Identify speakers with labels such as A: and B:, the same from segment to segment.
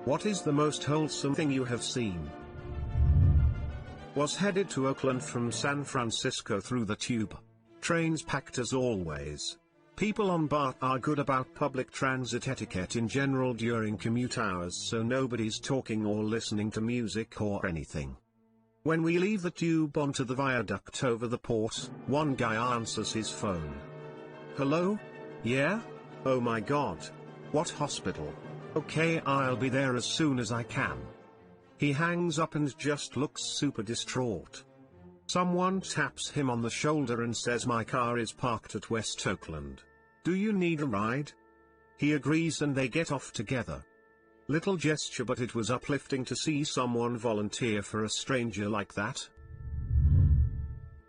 A: What is the most wholesome thing you have seen? Was headed to Oakland from San Francisco through the tube. Trains packed as always. People on BART are good about public transit etiquette in general during commute hours, so nobody's talking or listening to music or anything. When we leave the tube onto the viaduct over the port, one guy answers his phone. Hello? Yeah? Oh my god. What hospital? Okay, I'll be there as soon as I can. He hangs up and just looks super distraught. Someone taps him on the shoulder and says my car is parked at West Oakland. Do you need a ride? He agrees and they get off together. Little gesture, but it was uplifting to see someone volunteer for a stranger like that.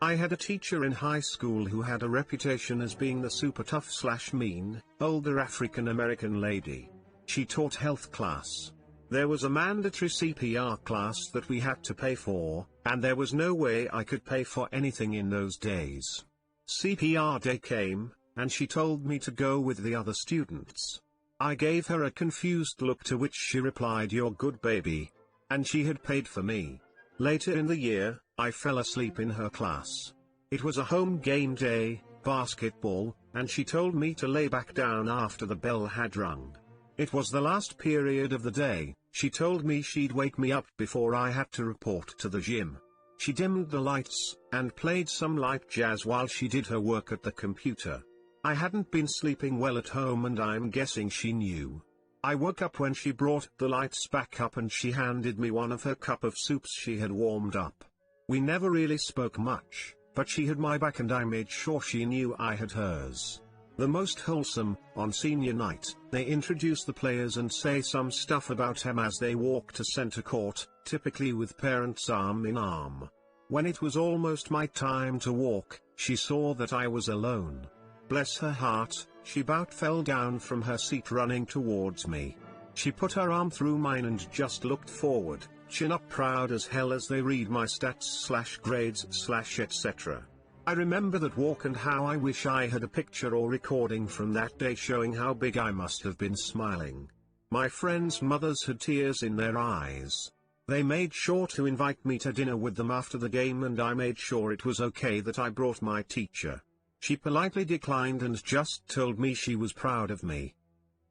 A: I had a teacher in high school who had a reputation as being the super tough/mean, older African American lady. She taught health class. There was a mandatory CPR class that we had to pay for, and there was no way I could pay for anything in those days. CPR day came, and she told me to go with the other students. I gave her a confused look, to which she replied, "You're good, baby." And she had paid for me. Later in the year, I fell asleep in her class. It was a home game day, basketball, and she told me to lay back down after the bell had rung. It was the last period of the day. She told me she'd wake me up before I had to report to the gym. She dimmed the lights, and played some light jazz while she did her work at the computer. I hadn't been sleeping well at home, and I'm guessing she knew. I woke up when she brought the lights back up, and she handed me one of her cup of soups she had warmed up. We never really spoke much, but she had my back and I made sure she knew I had hers. The most wholesome, on senior night, they introduce the players and say some stuff about them as they walk to center court, typically with parents arm in arm. When it was almost my time to walk, she saw that I was alone. Bless her heart, she about fell down from her seat running towards me. She put her arm through mine and just looked forward, chin up, proud as hell as they read my stats/grades/etc. I remember that walk and how I wish I had a picture or recording from that day showing how big I must have been smiling. My friends' mothers had tears in their eyes. They made sure to invite me to dinner with them after the game, and I made sure it was okay that I brought my teacher. She politely declined and just told me she was proud of me.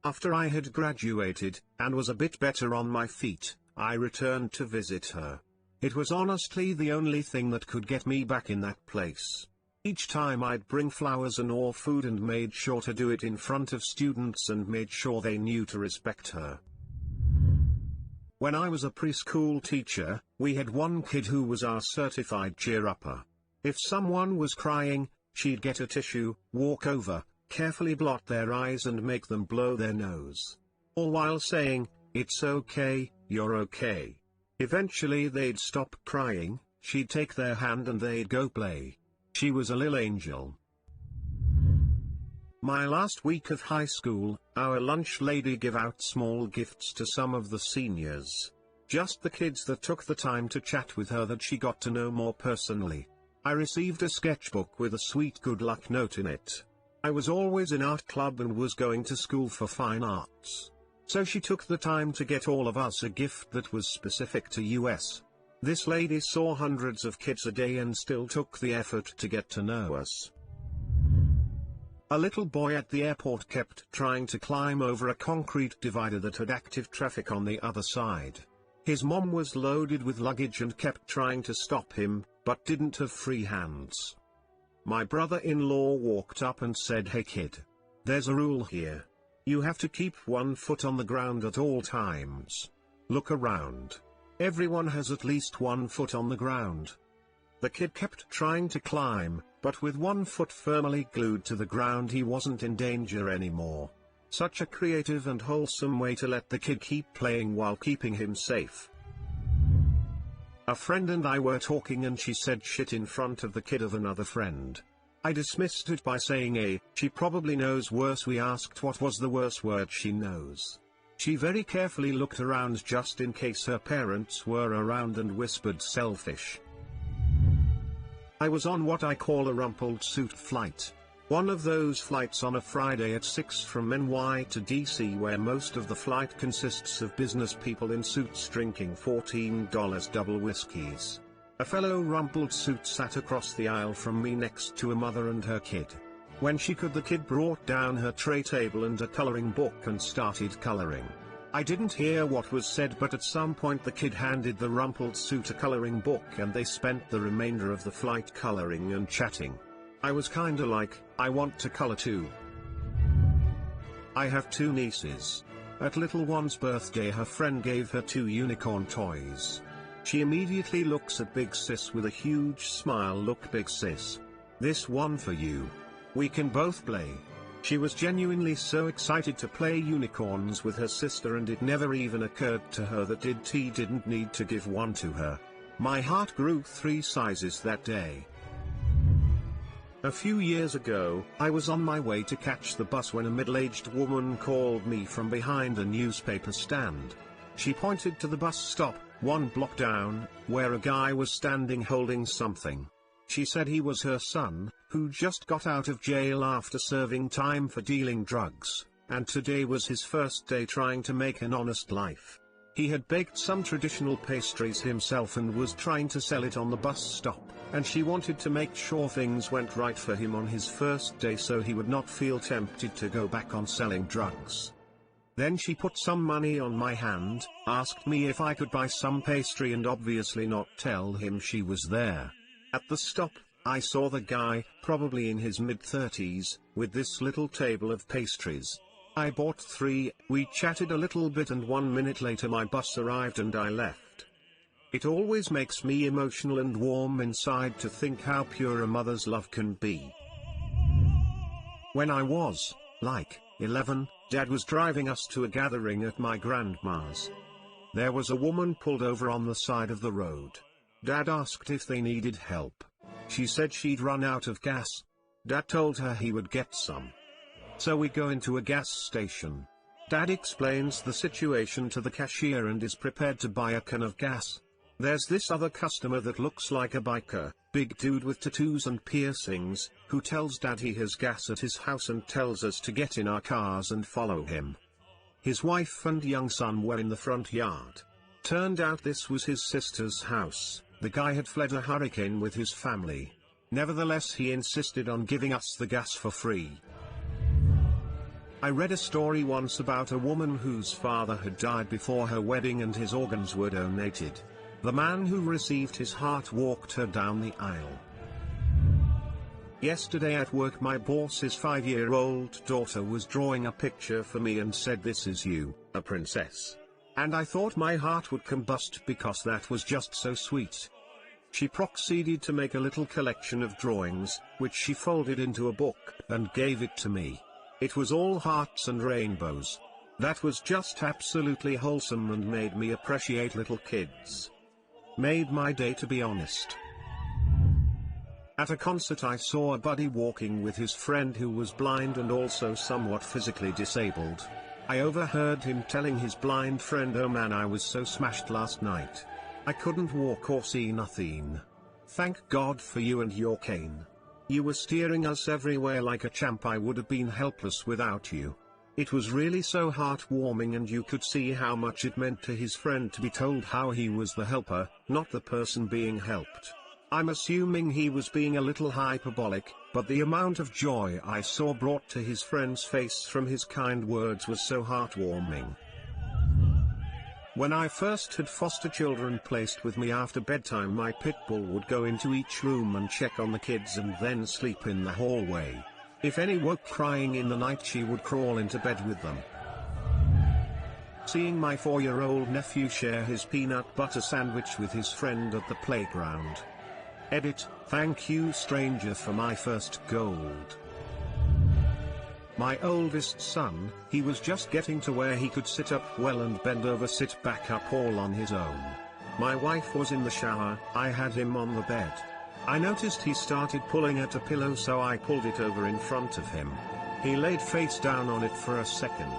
A: After I had graduated, and was a bit better on my feet, I returned to visit her. It was honestly the only thing that could get me back in that place. Each time I'd bring flowers and or food, and made sure to do it in front of students and made sure they knew to respect her. When I was a preschool teacher, we had one kid who was our certified cheer-upper. If someone was crying, she'd get a tissue, walk over, carefully blot their eyes and make them blow their nose. All while saying, "It's okay, you're okay." Eventually they'd stop crying, she'd take their hand and they'd go play. She was a little angel. My last week of high school, our lunch lady gave out small gifts to some of the seniors. Just the kids that took the time to chat with her that she got to know more personally. I received a sketchbook with a sweet good luck note in it. I was always in art club and was going to school for fine arts. So she took the time to get all of us a gift that was specific to US. This lady saw hundreds of kids a day and still took the effort to get to know us. A little boy at the airport kept trying to climb over a concrete divider that had active traffic on the other side. His mom was loaded with luggage and kept trying to stop him, but didn't have free hands. My brother-in-law walked up and said, "Hey kid. There's a rule here. You have to keep one foot on the ground at all times. Look around. Everyone has at least one foot on the ground." The kid kept trying to climb, but with one foot firmly glued to the ground he wasn't in danger anymore. Such a creative and wholesome way to let the kid keep playing while keeping him safe. A friend and I were talking and she said shit in front of the kid of another friend. I dismissed it by saying, she probably knows worse. We asked what was the worst word she knows. She very carefully looked around just in case her parents were around and whispered, "Selfish." I was on what I call a rumpled suit flight. One of those flights on a Friday at 6 from NY to DC, where most of the flight consists of business people in suits drinking $14 double whiskeys. A fellow rumpled suit sat across the aisle from me next to a mother and her kid. When she could, the kid brought down her tray table and a coloring book and started coloring. I didn't hear what was said, but at some point the kid handed the rumpled suit a coloring book and they spent the remainder of the flight coloring and chatting. I was kinda like, I want to color too. I have two nieces. At little one's birthday, her friend gave her two unicorn toys. She immediately looks at Big Sis with a huge smile. Look, Big Sis. This one for you. We can both play. She was genuinely so excited to play unicorns with her sister, and it never even occurred to her that he didn't need to give one to her. My heart grew 3 sizes that day. A few years ago, I was on my way to catch the bus when a middle-aged woman called me from behind a newspaper stand. She pointed to the bus stop, 1 block down, where a guy was standing holding something. She said he was her son, who just got out of jail after serving time for dealing drugs, and today was his first day trying to make an honest life. He had baked some traditional pastries himself and was trying to sell it on the bus stop, and she wanted to make sure things went right for him on his first day so he would not feel tempted to go back on selling drugs. Then she put some money on my hand, asked me if I could buy some pastry, and obviously not tell him she was there. At the stop, I saw the guy, probably in his mid-30s, with this little table of pastries. I bought 3, we chatted a little bit, and 1 minute later my bus arrived and I left. It always makes me emotional and warm inside to think how pure a mother's love can be. When I was, like, 11, Dad was driving us to a gathering at my grandma's. There was a woman pulled over on the side of the road. Dad asked if they needed help. She said she'd run out of gas. Dad told her he would get some. So we go into a gas station. Dad explains the situation to the cashier and is prepared to buy a can of gas. There's this other customer that looks like a biker, big dude with tattoos and piercings, who tells Dad he has gas at his house and tells us to get in our cars and follow him. His wife and young son were in the front yard. Turned out this was his sister's house. The guy had fled a hurricane with his family. Nevertheless, he insisted on giving us the gas for free. I read a story once about a woman whose father had died before her wedding and his organs were donated. The man who received his heart walked her down the aisle. Yesterday at work, my boss's 5-year-old daughter was drawing a picture for me and said, "This is you, a princess." And I thought my heart would combust because that was just so sweet. She proceeded to make a little collection of drawings, which she folded into a book, and gave it to me. It was all hearts and rainbows. That was just absolutely wholesome and made me appreciate little kids. Made my day, to be honest. At a concert, I saw a buddy walking with his friend who was blind and also somewhat physically disabled. I overheard him telling his blind friend, "Oh man, I was so smashed last night. I couldn't walk or see nothing. Thank God for you and your cane. You were steering us everywhere like a champ. I would have been helpless without you." It was really so heartwarming, and you could see how much it meant to his friend to be told how he was the helper, not the person being helped. I'm assuming he was being a little hyperbolic, but the amount of joy I saw brought to his friend's face from his kind words was so heartwarming. When I first had foster children placed with me after bedtime, my pit bull would go into each room and check on the kids and then sleep in the hallway. If any woke crying in the night, she would crawl into bed with them. Seeing my 4-year-old nephew share his peanut butter sandwich with his friend at the playground. Edit, thank you stranger for my first gold. My oldest son, he was just getting to where he could sit up well and bend over, sit back up all on his own. My wife was in the shower, I had him on the bed. I noticed he started pulling at a pillow, so I pulled it over in front of him. He laid face down on it for a second.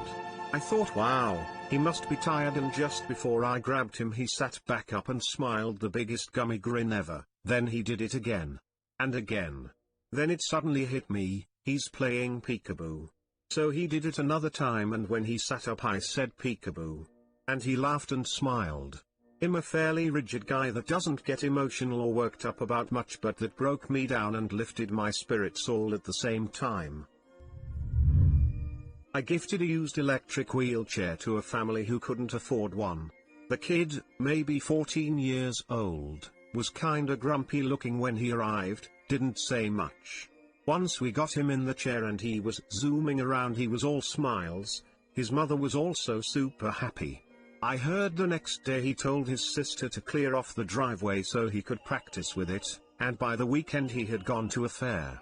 A: I thought, wow, he must be tired, and just before I grabbed him he sat back up and smiled the biggest gummy grin ever. Then he did it again. And again. Then it suddenly hit me, He's playing peekaboo. So he did it another time, and when he sat up I said peekaboo. And he laughed and smiled. I'm a fairly rigid guy that doesn't get emotional or worked up about much, but that broke me down and lifted my spirits all at the same time. I gifted a used electric wheelchair to a family who couldn't afford one. The kid, maybe 14 years old, was kinda grumpy looking when he arrived, didn't say much. Once we got him in the chair and he was zooming around, he was all smiles. His mother was also super happy. I heard the next day he told his sister to clear off the driveway so he could practice with it, and by the weekend he had gone to a fair.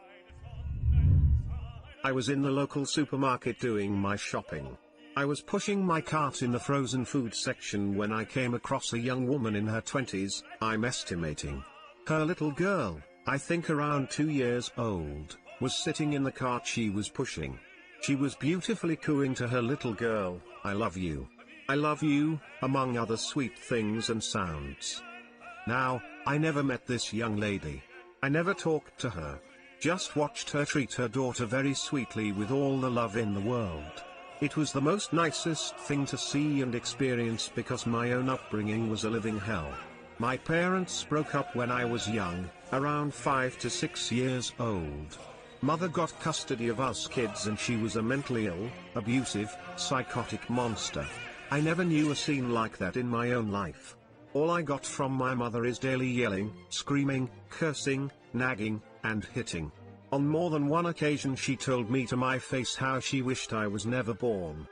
A: I was in the local supermarket doing my shopping. I was pushing my cart in the frozen food section when I came across a young woman in her 20s, I'm estimating. Her little girl, I think around 2 years old, was sitting in the cart she was pushing. She was beautifully cooing to her little girl, "I love you. I love you," among other sweet things and sounds. Now, I never met this young lady. I never talked to her. Just watched her treat her daughter very sweetly with all the love in the world. It was the most nicest thing to see and experience because my own upbringing was a living hell. My parents broke up when I was young, around 5 to 6 years old. Mother got custody of us kids and she was a mentally ill, abusive, psychotic monster. I never knew a scene like that in my own life. All I got from my mother is daily yelling, screaming, cursing, nagging, and hitting. On more than one occasion she told me to my face how she wished I was never born.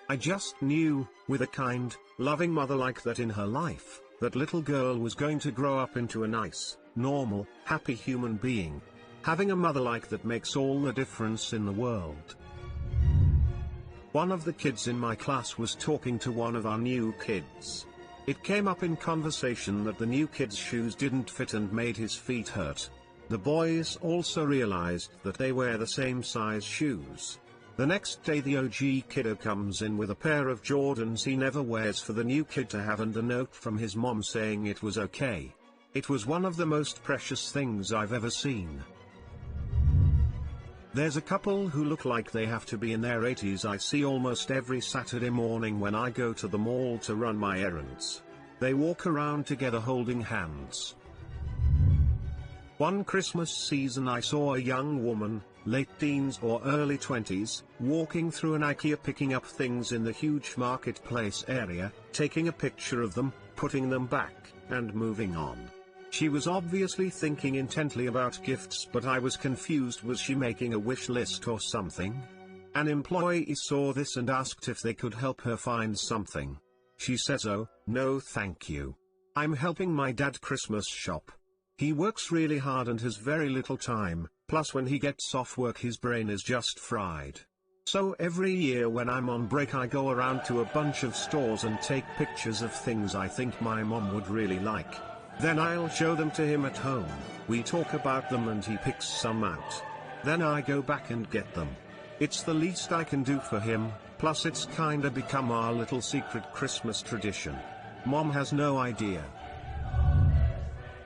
A: I just knew, with a kind, loving mother like that in her life, that little girl was going to grow up into a nice, normal, happy human being. Having a mother like that makes all the difference in the world. One of the kids in my class was talking to one of our new kids. It came up in conversation that the new kid's shoes didn't fit and made his feet hurt. The boys also realized that they wear the same size shoes. The next day the OG kiddo comes in with a pair of Jordans he never wears for the new kid to have and a note from his mom saying it was okay. It was one of the most precious things I've ever seen. There's a couple who look like they have to be in their 80s I see almost every Saturday morning when I go to the mall to run my errands. They walk around together holding hands. One Christmas season I saw a young woman, late teens or early 20s, walking through an IKEA picking up things in the huge marketplace area, taking a picture of them, putting them back, and moving on. She was obviously thinking intently about gifts, but I was confused. Was she making a wish list or something? An employee saw this and asked if they could help her find something. She says, "Oh, no thank you. I'm helping my dad Christmas shop. He works really hard and has very little time, plus when he gets off work his brain is just fried. So every year when I'm on break I go around to a bunch of stores and take pictures of things I think my mom would really like. Then I'll show them to him at home, we talk about them and he picks some out. Then I go back and get them. It's the least I can do for him, plus it's kinda become our little secret Christmas tradition. Mom has no idea.